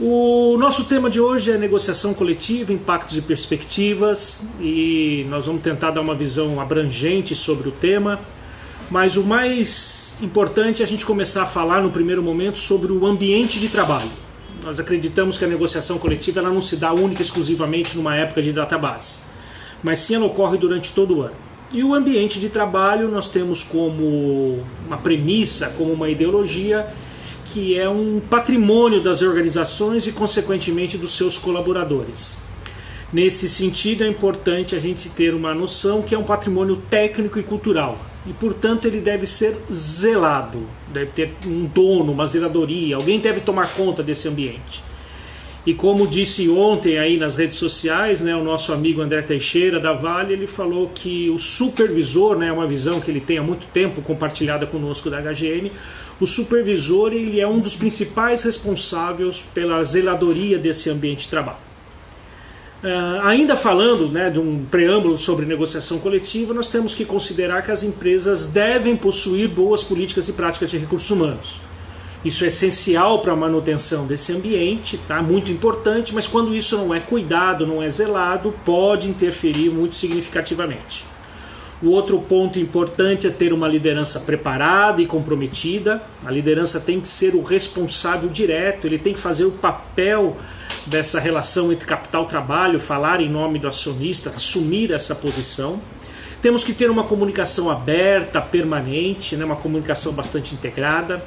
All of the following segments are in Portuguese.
O nosso tema de hoje é negociação coletiva, impactos e perspectivas, e nós vamos tentar dar uma visão abrangente sobre o tema, mas o mais importante é a gente começar a falar no primeiro momento sobre o ambiente de trabalho. Nós acreditamos que a negociação coletiva ela não se dá única e exclusivamente numa época de database, mas sim ela ocorre durante todo o ano. E o ambiente de trabalho nós temos como uma premissa, como uma ideologia, que é um patrimônio das organizações e, consequentemente, dos seus colaboradores. Nesse sentido, é importante a gente ter uma noção que é um patrimônio técnico e cultural, e, portanto, ele deve ser zelado, deve ter um dono, uma zeladoria, alguém deve tomar conta desse ambiente. E como disse ontem aí nas redes sociais, o nosso amigo André Teixeira da Vale, ele falou que o supervisor, uma visão que ele tem há muito tempo compartilhada conosco da HGN, o supervisor ele é um dos principais responsáveis pela zeladoria desse ambiente de trabalho. Ainda falando de um preâmbulo sobre negociação coletiva, nós temos que considerar que as empresas devem possuir boas políticas e práticas de recursos humanos. Isso é essencial para a manutenção desse ambiente, muito importante, mas quando isso não é cuidado, não é zelado, pode interferir muito significativamente. O outro ponto importante é ter uma liderança preparada e comprometida. A liderança tem que ser o responsável direto, ele tem que fazer o papel dessa relação entre capital e trabalho, falar em nome do acionista, assumir essa posição. Temos que ter uma comunicação aberta, permanente, uma comunicação bastante integrada.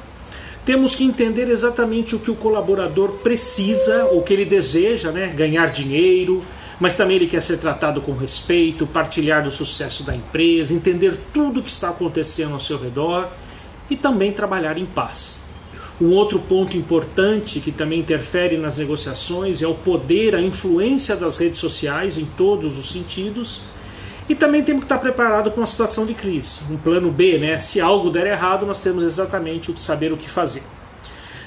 Temos que entender exatamente o que o colaborador precisa, o que ele deseja, ganhar dinheiro, mas também ele quer ser tratado com respeito, partilhar do sucesso da empresa, entender tudo o que está acontecendo ao seu redor e também trabalhar em paz. Um outro ponto importante que também interfere nas negociações é o poder, a influência das redes sociais em todos os sentidos. E também temos que estar preparados para uma situação de crise, um plano B, se algo der errado, nós temos exatamente saber o que fazer.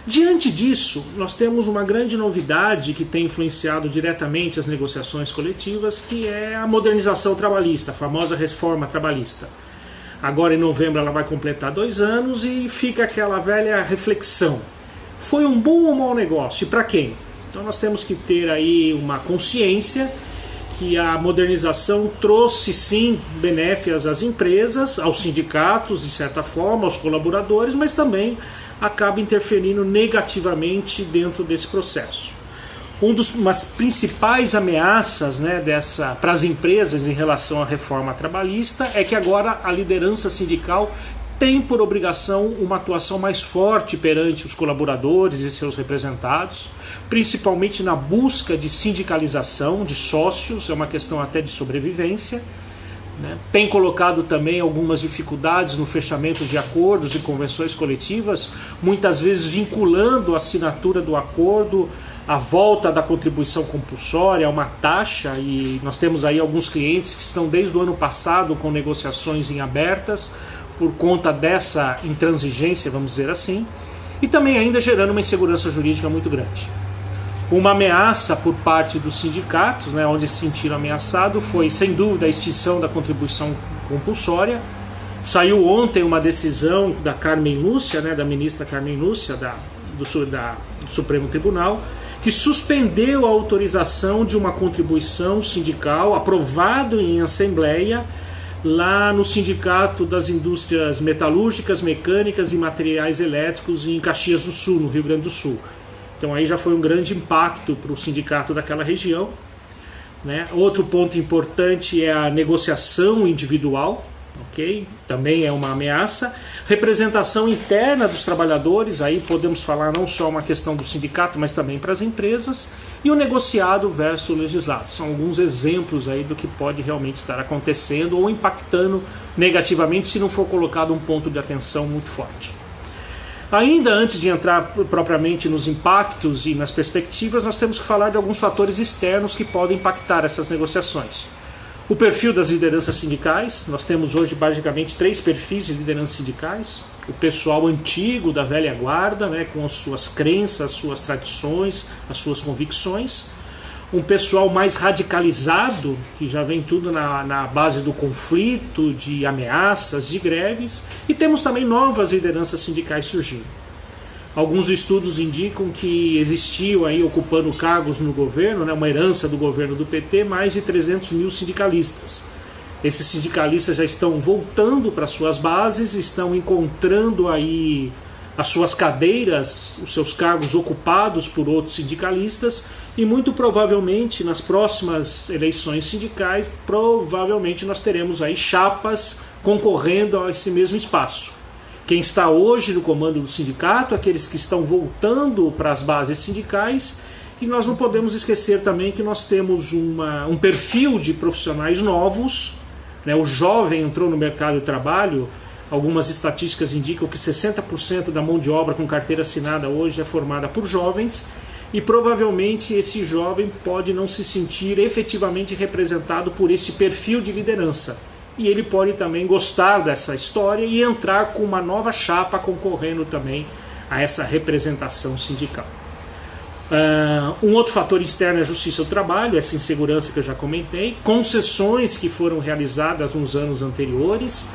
Diante disso, nós temos uma grande novidade que tem influenciado diretamente as negociações coletivas, que é a modernização trabalhista, a famosa reforma trabalhista. Agora em novembro ela vai completar 2 anos e fica aquela velha reflexão. Foi um bom ou mau negócio? E para quem? Então nós temos que ter aí uma consciência que a modernização trouxe sim benéficas às empresas, aos sindicatos, de certa forma, aos colaboradores, mas também acaba interferindo negativamente dentro desse processo. Uma das principais ameaças para as empresas em relação à reforma trabalhista é que agora a liderança sindical tem por obrigação uma atuação mais forte perante os colaboradores e seus representados, principalmente na busca de sindicalização de sócios, é uma questão até de sobrevivência. Tem colocado também algumas dificuldades no fechamento de acordos e convenções coletivas, muitas vezes vinculando a assinatura do acordo à volta da contribuição compulsória, a uma taxa, e nós temos aí alguns clientes que estão desde o ano passado com negociações em abertas, por conta dessa intransigência, vamos dizer assim, e também ainda gerando uma insegurança jurídica muito grande. Uma ameaça por parte dos sindicatos, onde se sentiram ameaçados, foi sem dúvida a extinção da contribuição compulsória. Saiu ontem uma decisão da Carmen Lúcia, da ministra Carmen Lúcia, do Supremo Tribunal, que suspendeu a autorização de uma contribuição sindical aprovado em assembleia lá no Sindicato das Indústrias Metalúrgicas, Mecânicas e Materiais Elétricos em Caxias do Sul, no Rio Grande do Sul. Então aí já foi um grande impacto para o sindicato daquela região. Outro ponto importante é a negociação individual, também é uma ameaça. Representação interna dos trabalhadores, aí podemos falar não só uma questão do sindicato, mas também para as empresas. E o negociado versus o legislado. São alguns exemplos aí do que pode realmente estar acontecendo ou impactando negativamente se não for colocado um ponto de atenção muito forte. Ainda antes de entrar propriamente nos impactos e nas perspectivas, nós temos que falar de alguns fatores externos que podem impactar essas negociações. O perfil das lideranças sindicais, nós temos hoje basicamente 3 perfis de lideranças sindicais. O pessoal antigo da velha guarda, com as suas crenças, as suas tradições, as suas convicções. Um pessoal mais radicalizado, que já vem tudo na base do conflito, de ameaças, de greves. E temos também novas lideranças sindicais surgindo. Alguns estudos indicam que existiam aí ocupando cargos no governo, né, uma herança do governo do PT, mais de 300 mil sindicalistas. Esses sindicalistas já estão voltando para suas bases, estão encontrando aí as suas cadeiras, os seus cargos ocupados por outros sindicalistas, e muito provavelmente nas próximas eleições sindicais, provavelmente nós teremos aí chapas concorrendo a esse mesmo espaço. Quem está hoje no comando do sindicato, aqueles que estão voltando para as bases sindicais, e nós não podemos esquecer também que nós temos um perfil de profissionais novos, né? O jovem entrou no mercado de trabalho. Algumas estatísticas indicam que 60% da mão de obra com carteira assinada hoje é formada por jovens, e provavelmente esse jovem pode não se sentir efetivamente representado por esse perfil de liderança. E ele pode também gostar dessa história e entrar com uma nova chapa concorrendo também a essa representação sindical. Um outro fator externo é a justiça do trabalho, essa insegurança que eu já comentei, concessões que foram realizadas nos anos anteriores,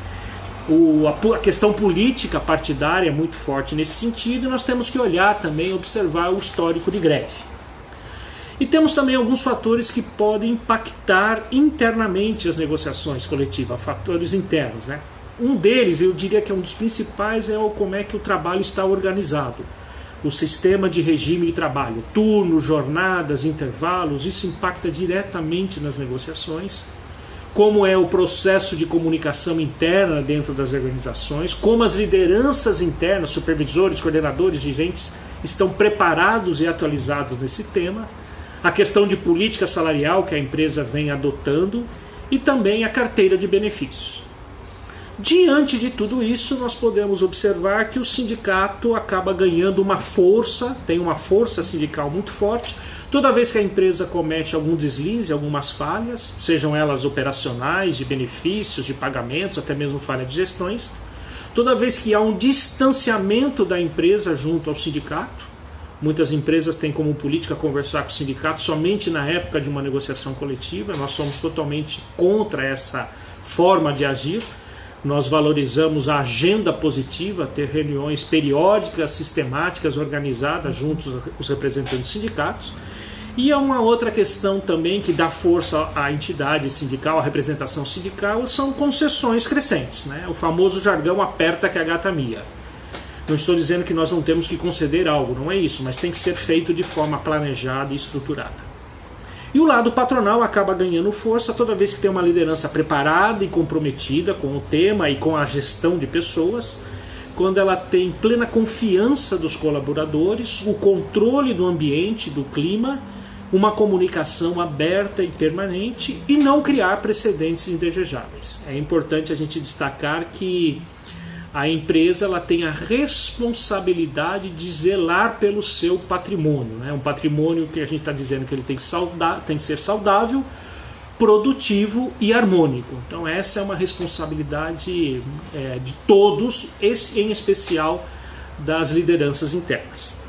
a questão política partidária é muito forte nesse sentido, e nós temos que olhar também, observar o histórico de greve. E temos também alguns fatores que podem impactar internamente as negociações coletivas, fatores internos, né? Um deles, eu diria que é um dos principais, é como é que o trabalho está organizado. O sistema de regime de trabalho, turnos, jornadas, intervalos, isso impacta diretamente nas negociações. Como é o processo de comunicação interna dentro das organizações, como as lideranças internas, supervisores, coordenadores, dirigentes, estão preparados e atualizados nesse tema, a questão de política salarial que a empresa vem adotando e também a carteira de benefícios. Diante de tudo isso, nós podemos observar que o sindicato acaba ganhando uma força, tem uma força sindical muito forte. Toda vez que a empresa comete algum deslize, algumas falhas, sejam elas operacionais, de benefícios, de pagamentos, até mesmo falha de gestões, toda vez que há um distanciamento da empresa junto ao sindicato, muitas empresas têm como política conversar com o sindicato somente na época de uma negociação coletiva, nós somos totalmente contra essa forma de agir. Nós valorizamos a agenda positiva, ter reuniões periódicas, sistemáticas, organizadas junto aos representantes dos sindicatos. E há uma outra questão também que dá força à entidade sindical, à representação sindical, são concessões crescentes, né? O famoso jargão aperta que a gata mia. Não estou dizendo que nós não temos que conceder algo, não é isso, mas tem que ser feito de forma planejada e estruturada. E o lado patronal acaba ganhando força toda vez que tem uma liderança preparada e comprometida com o tema e com a gestão de pessoas, quando ela tem plena confiança dos colaboradores, o controle do ambiente, do clima, uma comunicação aberta e permanente e não criar precedentes indesejáveis. É importante a gente destacar que a empresa ela tem a responsabilidade de zelar pelo seu patrimônio, né? Um patrimônio que a gente está dizendo que ele tem que ser saudável, produtivo e harmônico. Então essa é uma responsabilidade de todos, em especial das lideranças internas.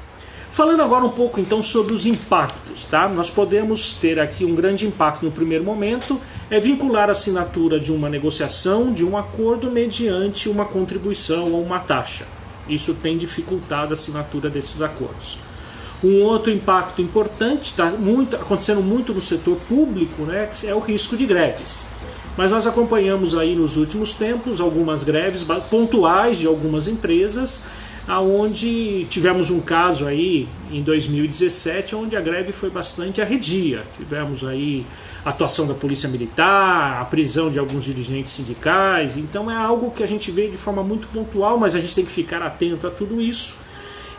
Falando agora um pouco então sobre os impactos, tá? Nós podemos ter aqui um grande impacto no primeiro momento, é vincular a assinatura de uma negociação, de um acordo mediante uma contribuição ou uma taxa. Isso tem dificultado a assinatura desses acordos. Um outro impacto importante, está acontecendo muito no setor público, né, é o risco de greves. Mas nós acompanhamos aí nos últimos tempos algumas greves pontuais de algumas empresas, aonde tivemos um caso aí em 2017 onde a greve foi bastante arredia. Tivemos aí a atuação da polícia militar, a prisão de alguns dirigentes sindicais. Então é algo que a gente vê de forma muito pontual, mas a gente tem que ficar atento a tudo isso.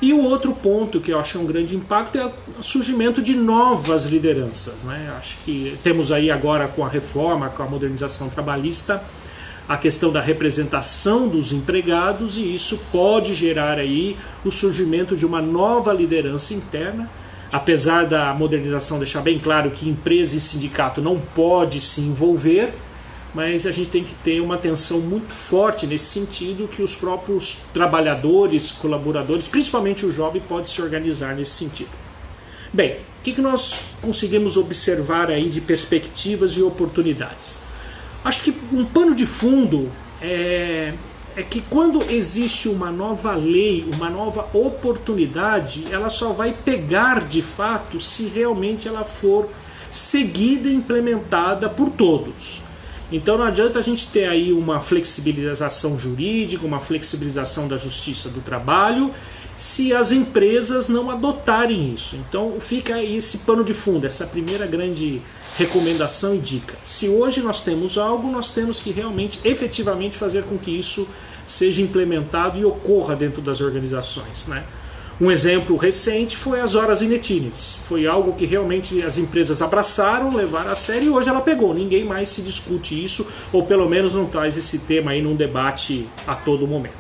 E o outro ponto que eu acho um grande impacto é o surgimento de novas lideranças, né? Acho que temos aí agora com a reforma, com a modernização trabalhista, a questão da representação dos empregados, e isso pode gerar aí o surgimento de uma nova liderança interna, apesar da modernização deixar bem claro que empresa e sindicato não pode se envolver, mas a gente tem que ter uma atenção muito forte nesse sentido, que os próprios trabalhadores, colaboradores, principalmente o jovem, pode se organizar nesse sentido. Bem, o que nós conseguimos observar aí de perspectivas e oportunidades? Acho que um pano de fundo é é que quando existe uma nova lei, uma nova oportunidade, ela só vai pegar de fato se realmente ela for seguida e implementada por todos. Então não adianta a gente ter aí uma flexibilização jurídica, uma flexibilização da justiça do trabalho, se as empresas não adotarem isso. Então fica aí esse pano de fundo, essa primeira grande recomendação e dica. Se hoje nós temos algo, nós temos que realmente, efetivamente fazer com que isso seja implementado e ocorra dentro das organizações, né? Um exemplo recente foi as horas inetíneas. Foi algo que realmente as empresas abraçaram, levaram a sério e hoje ela pegou. Ninguém mais se discute isso, ou pelo menos não traz esse tema aí num debate a todo momento.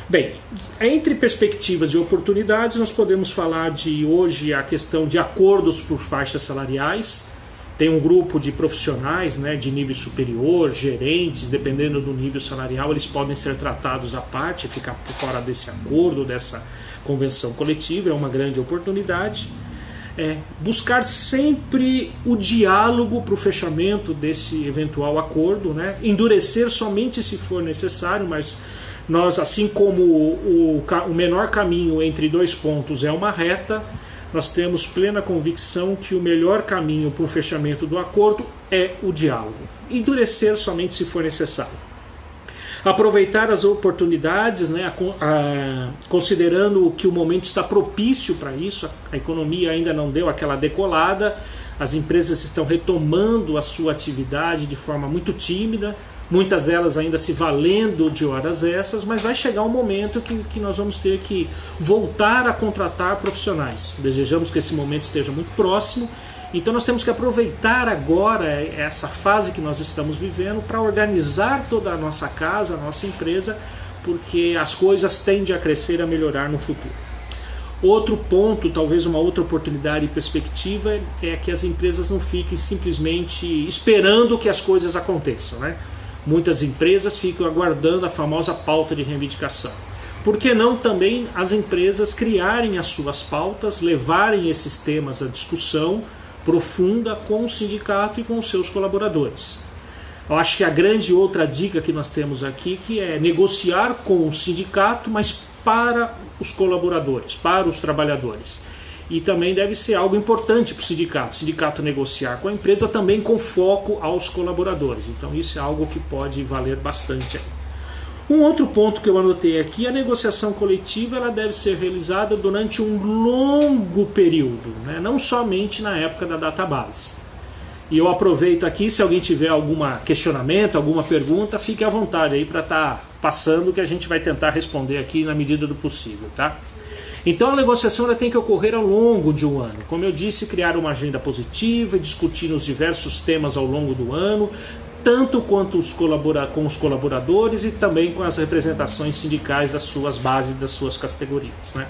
Bem, entre perspectivas e oportunidades, nós podemos falar de hoje a questão de acordos por faixas salariais. Tem um grupo de profissionais, né, de nível superior, gerentes, dependendo do nível salarial, eles podem ser tratados à parte, ficar por fora desse acordo, dessa convenção coletiva, é uma grande oportunidade. Buscar sempre o diálogo para o fechamento desse eventual acordo, né? Endurecer somente se for necessário, mas nós, assim como o menor caminho entre dois pontos é uma reta, nós temos plena convicção que o melhor caminho para o fechamento do acordo é o diálogo. Endurecer somente se for necessário. Aproveitar as oportunidades, né, considerando que o momento está propício para isso, a economia ainda não deu aquela decolada, as empresas estão retomando a sua atividade de forma muito tímida, muitas delas ainda se valendo de horas extras, mas vai chegar um momento que nós vamos ter que voltar a contratar profissionais. Desejamos que esse momento esteja muito próximo, então nós temos que aproveitar agora essa fase que nós estamos vivendo para organizar toda a nossa casa, a nossa empresa, porque as coisas tendem a crescer, a melhorar no futuro. Outro ponto, talvez uma outra oportunidade e perspectiva, é que as empresas não fiquem simplesmente esperando que as coisas aconteçam, né? Muitas empresas ficam aguardando a famosa pauta de reivindicação. Por que não também as empresas criarem as suas pautas, levarem esses temas à discussão profunda com o sindicato e com os seus colaboradores? Eu acho que a grande outra dica que nós temos aqui que é negociar com o sindicato, mas para os colaboradores, para os trabalhadores. E também deve ser algo importante para o sindicato negociar com a empresa também com foco aos colaboradores. Então isso é algo que pode valer bastante aí. Um outro ponto que eu anotei aqui, a negociação coletiva ela deve ser realizada durante um longo período, né? Não somente na época da database. E eu aproveito aqui, se alguém tiver algum questionamento, alguma pergunta, fique à vontade aí para estar passando, que a gente vai tentar responder aqui na medida do possível, tá? Então a negociação ela tem que ocorrer ao longo de um ano. Como eu disse, criar uma agenda positiva e discutir os diversos temas ao longo do ano, tanto quanto com os colaboradores e também com as representações sindicais das suas bases, das suas categorias, né?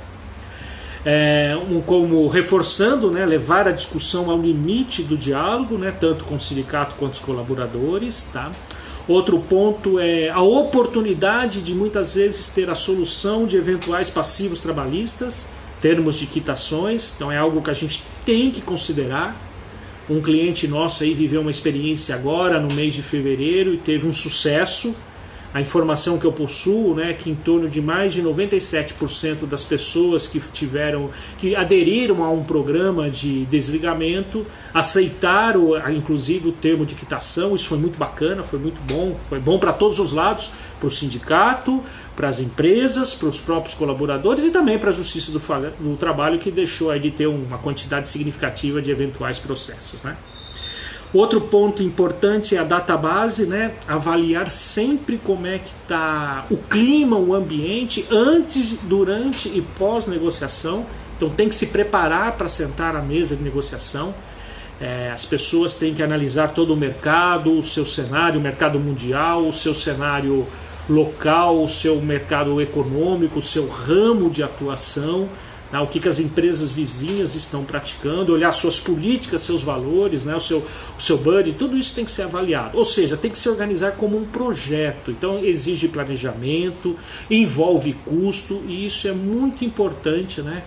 Como reforçando, né, levar a discussão ao limite do diálogo, né, tanto com o sindicato quanto os colaboradores, tá? Outro ponto é a oportunidade de muitas vezes ter a solução de eventuais passivos trabalhistas, termos de quitações, então é algo que a gente tem que considerar. Um cliente nosso aí viveu uma experiência agora no mês de fevereiro e teve um sucesso. A informação que eu possuo, né, que em torno de mais de 97% das pessoas que aderiram a um programa de desligamento aceitaram inclusive o termo de quitação. Isso foi muito bacana, foi muito bom, foi bom para todos os lados, para o sindicato, para as empresas, para os próprios colaboradores e também para a Justiça do Trabalho, que deixou aí de ter uma quantidade significativa de eventuais processos, né? Outro ponto importante é a database, né? Avaliar sempre como é que está o clima, o ambiente, antes, durante e pós-negociação. Então tem que se preparar para sentar à mesa de negociação. As pessoas têm que analisar todo o mercado, o seu cenário, o mercado mundial, o seu cenário local, o seu mercado econômico, o seu ramo de atuação, o que as empresas vizinhas estão praticando, olhar suas políticas, seus valores, né, o seu budget, tudo isso tem que ser avaliado. Ou seja, tem que se organizar como um projeto. Então exige planejamento, envolve custo, e isso é muito importante, né,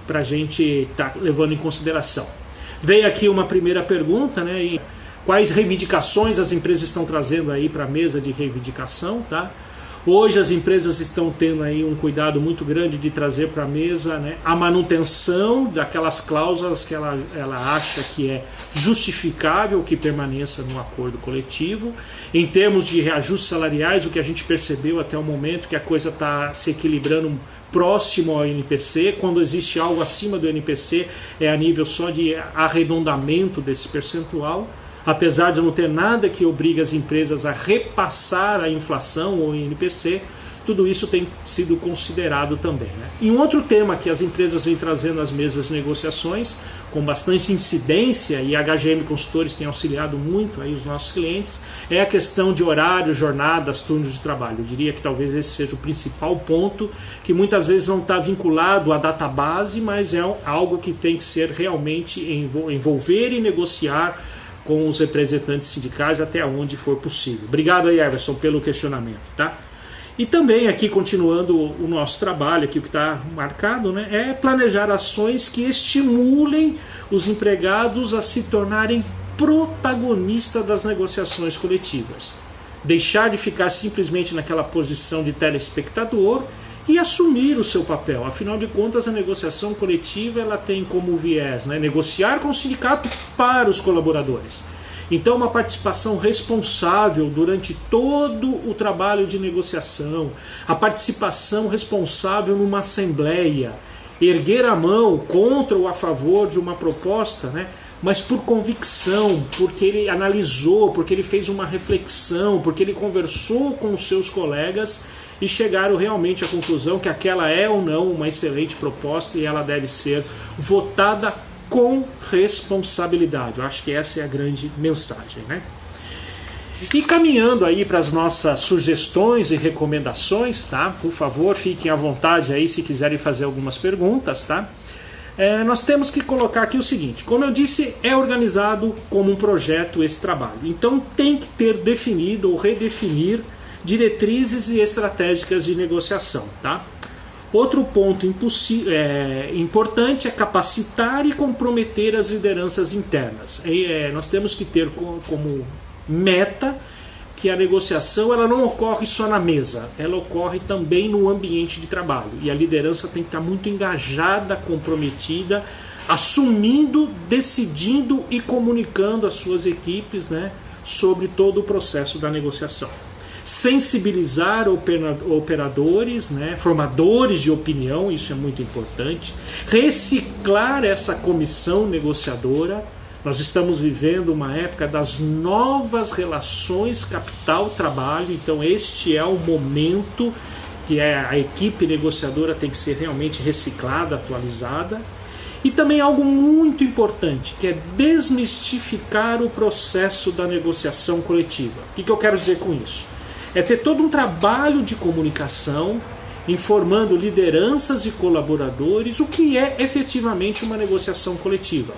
para a gente estar levando em consideração. Veio aqui uma primeira pergunta, né, e quais reivindicações as empresas estão trazendo aí para a mesa de reivindicação, tá? Hoje as empresas estão tendo aí um cuidado muito grande de trazer para a mesa, né, a manutenção daquelas cláusulas que ela acha que é justificável que permaneça no acordo coletivo. Em termos de reajustes salariais, o que a gente percebeu até o momento que a coisa está se equilibrando próximo ao NPC. Quando existe algo acima do NPC, é a nível só de arredondamento desse percentual. Apesar de não ter nada que obrigue as empresas a repassar a inflação ou o INPC, tudo isso tem sido considerado também, né? E um outro tema que as empresas vêm trazendo às mesas de negociações, com bastante incidência, e a HGM Consultores tem auxiliado muito aí os nossos clientes, é a questão de horário, jornadas, turnos de trabalho. Eu diria que talvez esse seja o principal ponto, que muitas vezes não está vinculado à database, mas é algo que tem que ser realmente envolver e negociar com os representantes sindicais até onde for possível. Obrigado aí, Everson, pelo questionamento, tá? E também aqui, continuando o nosso trabalho, aqui o que está marcado, né, é planejar ações que estimulem os empregados a se tornarem protagonistas das negociações coletivas. Deixar de ficar simplesmente naquela posição de telespectador e assumir o seu papel. Afinal de contas, a negociação coletiva ela tem como viés, né, negociar com o sindicato para os colaboradores. Então, uma participação responsável durante todo o trabalho de negociação, a participação responsável numa assembleia, erguer a mão contra ou a favor de uma proposta, né, mas por convicção, porque ele analisou, porque ele fez uma reflexão, porque ele conversou com os seus colegas e chegaram realmente à conclusão que aquela é ou não uma excelente proposta e ela deve ser votada com responsabilidade. Eu acho que essa é a grande mensagem, né? E caminhando aí para as nossas sugestões e recomendações, tá? Por favor, fiquem à vontade aí se quiserem fazer algumas perguntas, tá? Nós temos que colocar aqui o seguinte: como eu disse, é organizado como um projeto esse trabalho. Então tem que ter definido ou redefinir diretrizes e estratégicas de negociação, tá? Outro ponto importante é capacitar e comprometer as lideranças internas. Nós temos que ter como meta que a negociação ela não ocorre só na mesa, ela ocorre também no ambiente de trabalho. E a liderança tem que estar muito engajada, comprometida, assumindo, decidindo e comunicando às suas equipes, né, sobre todo o processo da negociação. Sensibilizar operadores, né, formadores de opinião, isso é muito importante. Reciclar essa comissão negociadora. Nós estamos vivendo uma época das novas relações capital-trabalho, então este é o momento que a equipe negociadora tem que ser realmente reciclada, atualizada. E também algo muito importante, que é desmistificar o processo da negociação coletiva. O que eu quero dizer com isso? É ter todo um trabalho de comunicação, informando lideranças e colaboradores o que é efetivamente uma negociação coletiva.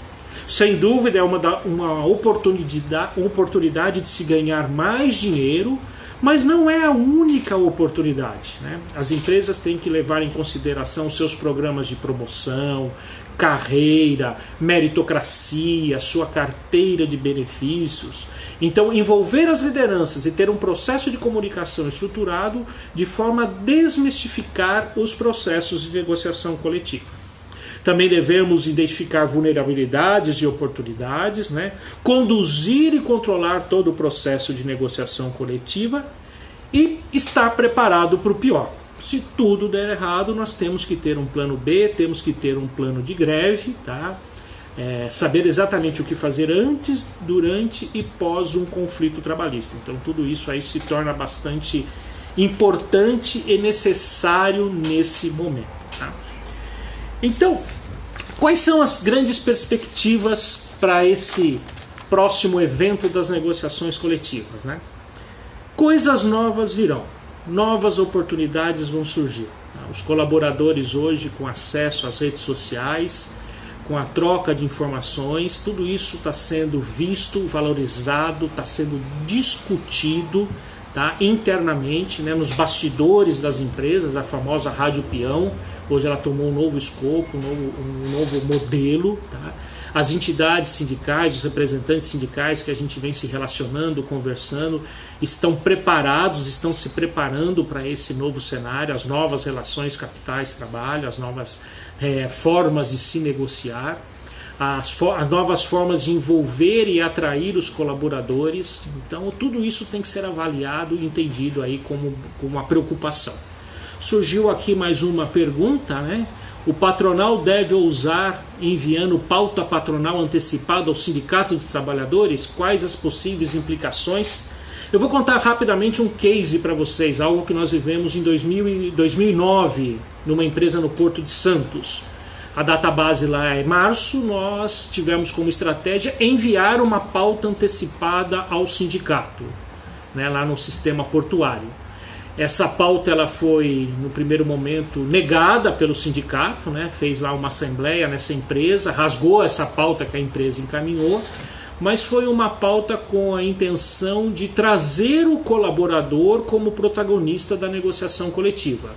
Sem dúvida é uma oportunidade de se ganhar mais dinheiro, mas não é a única oportunidade, né? As empresas têm que levar em consideração seus programas de promoção, carreira, meritocracia, sua carteira de benefícios. Então, envolver as lideranças e ter um processo de comunicação estruturado de forma a desmistificar os processos de negociação coletiva. Também devemos identificar vulnerabilidades e oportunidades, né? Conduzir e controlar todo o processo de negociação coletiva e estar preparado para o pior. Se tudo der errado, nós temos que ter um plano B, temos que ter um plano de greve, tá? Saber exatamente o que fazer antes, durante e pós um conflito trabalhista. Então tudo isso aí se torna bastante importante e necessário nesse momento, tá? Então, quais são as grandes perspectivas para esse próximo evento das negociações coletivas, né? Coisas novas virão, novas oportunidades vão surgir. Os colaboradores hoje com acesso às redes sociais, com a troca de informações, tudo isso está sendo visto, valorizado, está sendo discutido, tá, internamente, né, nos bastidores das empresas, a famosa rádio peão. Hoje ela tomou um novo escopo, um novo modelo, tá? As entidades sindicais, os representantes sindicais que a gente vem se relacionando, conversando, estão preparados, estão se preparando para esse novo cenário, as novas relações capitais-trabalho, as novas formas de se negociar, as novas formas de envolver e atrair os colaboradores. Então tudo isso tem que ser avaliado e entendido aí como uma preocupação. Surgiu aqui mais uma pergunta, né? O patronal deve ousar enviando pauta patronal antecipada ao Sindicato dos Trabalhadores? Quais as possíveis implicações? Eu vou contar rapidamente um case para vocês, algo que nós vivemos em 2009, numa empresa no Porto de Santos. A database lá é março, nós tivemos como estratégia enviar uma pauta antecipada ao sindicato, né, lá no sistema portuário. Essa pauta ela foi, no primeiro momento, negada pelo sindicato, né? Fez lá uma assembleia nessa empresa, rasgou essa pauta que a empresa encaminhou, mas foi uma pauta com a intenção de trazer o colaborador como protagonista da negociação coletiva.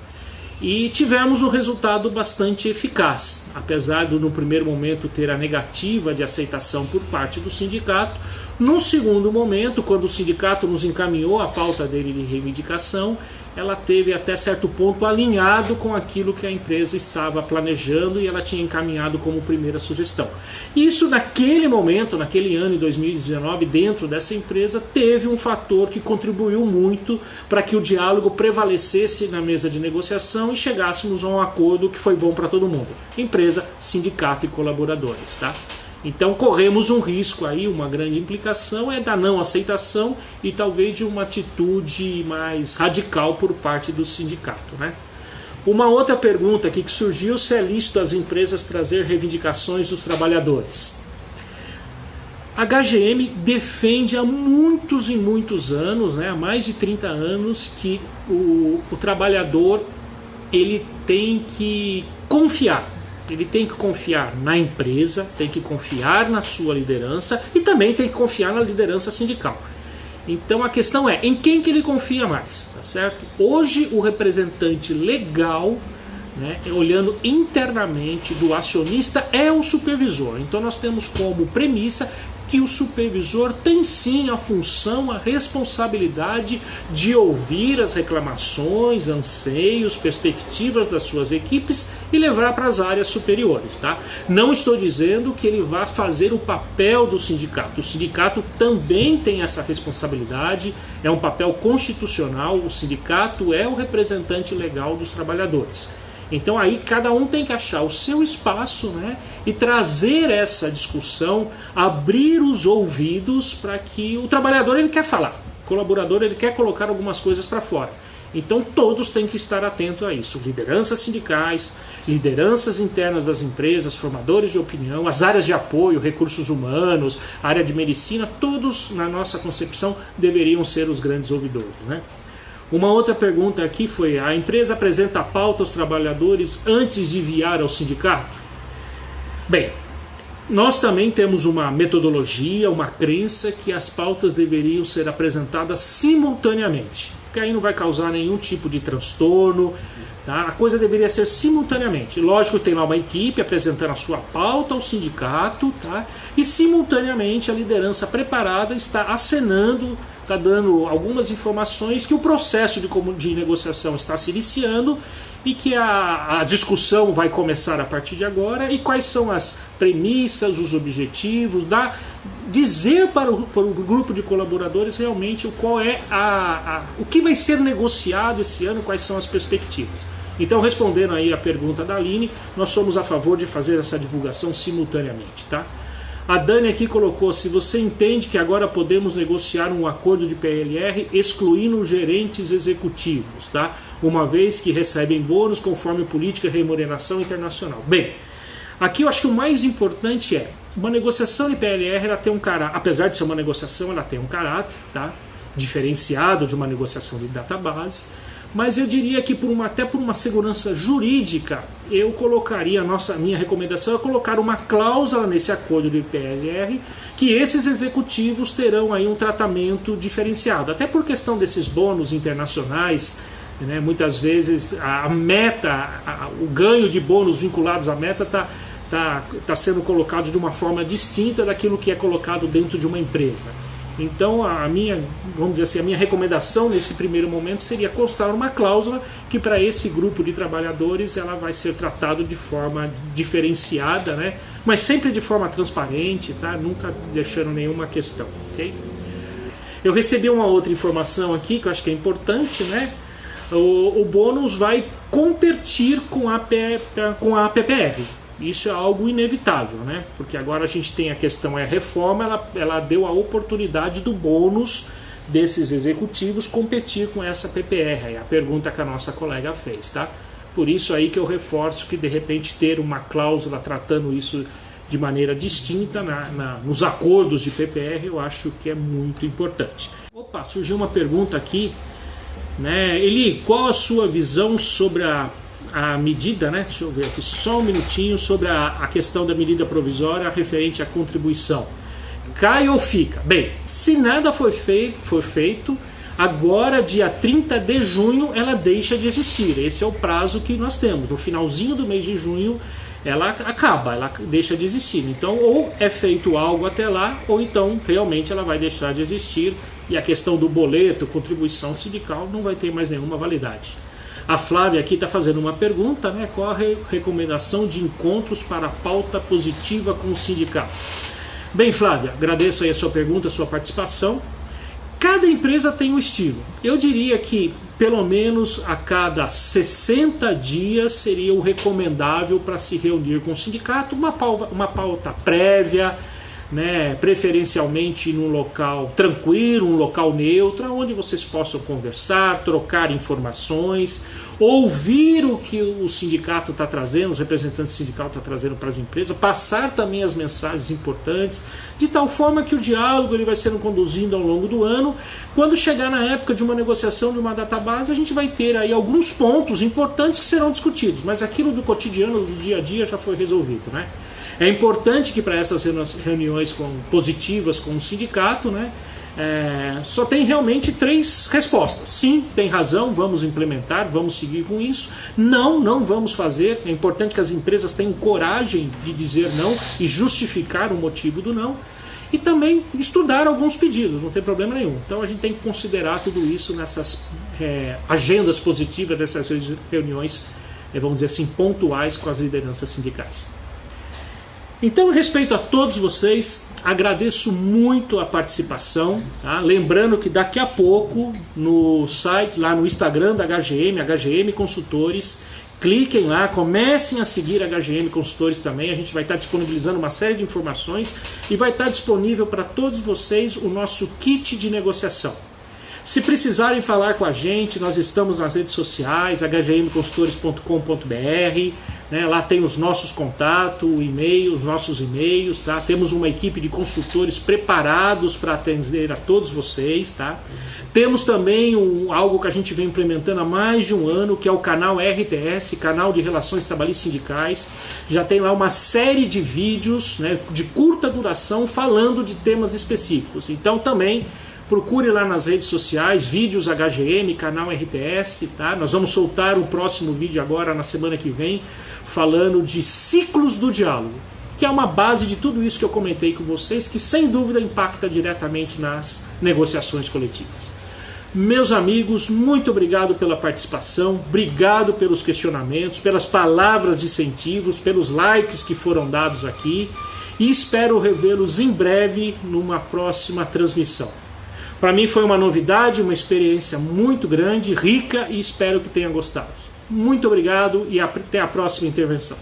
E tivemos um resultado bastante eficaz, apesar de no primeiro momento ter a negativa de aceitação por parte do sindicato. No segundo momento, quando o sindicato nos encaminhou a pauta dele de reivindicação, ela teve até certo ponto alinhado com aquilo que a empresa estava planejando e ela tinha encaminhado como primeira sugestão. Isso naquele momento, naquele ano em 2019, dentro dessa empresa, teve um fator que contribuiu muito para que o diálogo prevalecesse na mesa de negociação e chegássemos a um acordo que foi bom para todo mundo. Empresa, sindicato e colaboradores, tá? Então corremos um risco aí, uma grande implicação é da não aceitação e talvez de uma atitude mais radical por parte do sindicato, né? Uma outra pergunta aqui que surgiu, se é lícito as empresas trazer reivindicações dos trabalhadores. A HGM defende há muitos e muitos anos, né, há mais de 30 anos, que o trabalhador ele tem que confiar. Ele tem que confiar na empresa, tem que confiar na sua liderança e também tem que confiar na liderança sindical. Então a questão é, em quem que ele confia mais, tá certo? Hoje o representante legal, né, olhando internamente do acionista, é o supervisor. Então nós temos como premissa que o supervisor tem sim a função, a responsabilidade de ouvir as reclamações, anseios, perspectivas das suas equipes e levar para as áreas superiores, tá? Não estou dizendo que ele vá fazer o papel do sindicato. O sindicato também tem essa responsabilidade, é um papel constitucional, o sindicato é o representante legal dos trabalhadores. Então aí cada um tem que achar o seu espaço, né, e trazer essa discussão, abrir os ouvidos para que o trabalhador ele quer falar, o colaborador ele quer colocar algumas coisas para fora. Então todos têm que estar atentos a isso, lideranças sindicais, lideranças internas das empresas, formadores de opinião, as áreas de apoio, recursos humanos, área de medicina, todos na nossa concepção deveriam ser os grandes ouvidores, né? Uma outra pergunta aqui foi, a empresa apresenta a pauta aos trabalhadores antes de enviar ao sindicato? Bem, nós também temos uma metodologia, uma crença que as pautas deveriam ser apresentadas simultaneamente, porque aí não vai causar nenhum tipo de transtorno, tá? A coisa deveria ser simultaneamente. Lógico que tem lá uma equipe apresentando a sua pauta ao sindicato, tá? E simultaneamente a liderança preparada está acenando, está dando algumas informações que o processo de negociação está se iniciando e que a discussão vai começar a partir de agora e quais são as premissas, os objetivos, dizer para o grupo de colaboradores realmente qual é o que vai ser negociado esse ano, quais são as perspectivas. Então, respondendo aí a pergunta da Aline, nós somos a favor de fazer essa divulgação simultaneamente, tá? A Dani aqui colocou, se você entende que agora podemos negociar um acordo de PLR excluindo os gerentes executivos, tá? Uma vez que recebem bônus conforme política de remuneração internacional. Bem, aqui eu acho que o mais importante é, uma negociação de PLR, ela tem um caráter, apesar de ser uma negociação, ela tem um caráter, tá? Diferenciado de uma negociação de database. Mas eu diria que até por uma segurança jurídica, eu colocaria, minha recomendação é colocar uma cláusula nesse acordo de PLR que esses executivos terão aí um tratamento diferenciado. Até por questão desses bônus internacionais, né, muitas vezes a meta, o ganho de bônus vinculados à meta está tá sendo colocado de uma forma distinta daquilo que é colocado dentro de uma empresa. Então vamos dizer assim, a minha recomendação nesse primeiro momento seria constar uma cláusula que para esse grupo de trabalhadores ela vai ser tratada de forma diferenciada, né? Mas sempre de forma transparente, tá? Nunca deixando nenhuma questão, ok? Eu recebi uma outra informação aqui que eu acho que é importante, né? O bônus vai competir com a PPR. Isso é algo inevitável, né? Porque agora a gente tem a questão, a reforma, ela deu a oportunidade do bônus desses executivos competir com essa PPR, a pergunta que a nossa colega fez, tá? Por isso aí que eu reforço que de repente ter uma cláusula tratando isso de maneira distinta nos acordos de PPR, eu acho que é muito importante. Opa, surgiu uma pergunta aqui, né? Eli, qual a sua visão sobre a medida, né? Deixa eu ver aqui só um minutinho, sobre a questão da medida provisória referente à contribuição. Cai ou fica? Bem, se nada for feito, agora dia 30 de junho ela deixa de existir. Esse é o prazo que nós temos. No finalzinho do mês de junho ela acaba, ela deixa de existir. Então ou é feito algo até lá, ou então realmente ela vai deixar de existir e a questão do boleto, contribuição sindical não vai ter mais nenhuma validade. A Flávia aqui está fazendo uma pergunta, né? Qual a recomendação de encontros para pauta positiva com o sindicato? Bem, Flávia, agradeço aí a sua pergunta, a sua participação. Cada empresa tem um estilo. Eu diria que pelo menos a cada 60 dias seria o recomendável para se reunir com o sindicato, uma pauta prévia, né, preferencialmente num local tranquilo, um local neutro, onde vocês possam conversar, trocar informações, ouvir o que o sindicato está trazendo, os representantes do sindicato estão trazendo para as empresas, passar também as mensagens importantes, de tal forma que o diálogo ele vai sendo conduzido ao longo do ano. Quando chegar na época de uma negociação de uma database, a gente vai ter aí alguns pontos importantes que serão discutidos, mas aquilo do cotidiano, do dia a dia já foi resolvido, né? É importante que para essas reuniões positivas com o sindicato, né, só tem realmente 3 respostas. Sim, tem razão, vamos implementar, vamos seguir com isso. Não, não vamos fazer. É importante que as empresas tenham coragem de dizer não e justificar o motivo do não. E também estudar alguns pedidos, não tem problema nenhum. Então a gente tem que considerar tudo isso nessas agendas positivas dessas reuniões, vamos dizer assim, pontuais com as lideranças sindicais. Então, respeito a todos vocês, agradeço muito a participação, tá? Lembrando que daqui a pouco no site, lá no Instagram da HGM Consultores, cliquem lá, comecem a seguir a HGM Consultores também, a gente vai estar disponibilizando uma série de informações e vai estar disponível para todos vocês o nosso kit de negociação. Se precisarem falar com a gente, nós estamos nas redes sociais, hgmconsultores.com.br, né? Lá tem os nossos contatos, os nossos e-mails, tá? Temos uma equipe de consultores preparados para atender a todos vocês, tá? Temos também algo que a gente vem implementando há mais de um ano, que é o canal RTS, Canal de Relações Trabalhistas Sindicais. Já tem lá uma série de vídeos, né, de curta duração falando de temas específicos. Então também procure lá nas redes sociais, vídeos HGM, canal RTS, tá? Nós vamos soltar o próximo vídeo agora, na semana que vem, falando de ciclos do diálogo, que é uma base de tudo isso que eu comentei com vocês, que sem dúvida impacta diretamente nas negociações coletivas. Meus amigos, muito obrigado pela participação, obrigado pelos questionamentos, pelas palavras de incentivos, pelos likes que foram dados aqui, e espero revê-los em breve numa próxima transmissão. Para mim foi uma novidade, uma experiência muito grande, rica, e espero que tenha gostado. Muito obrigado e até a próxima intervenção.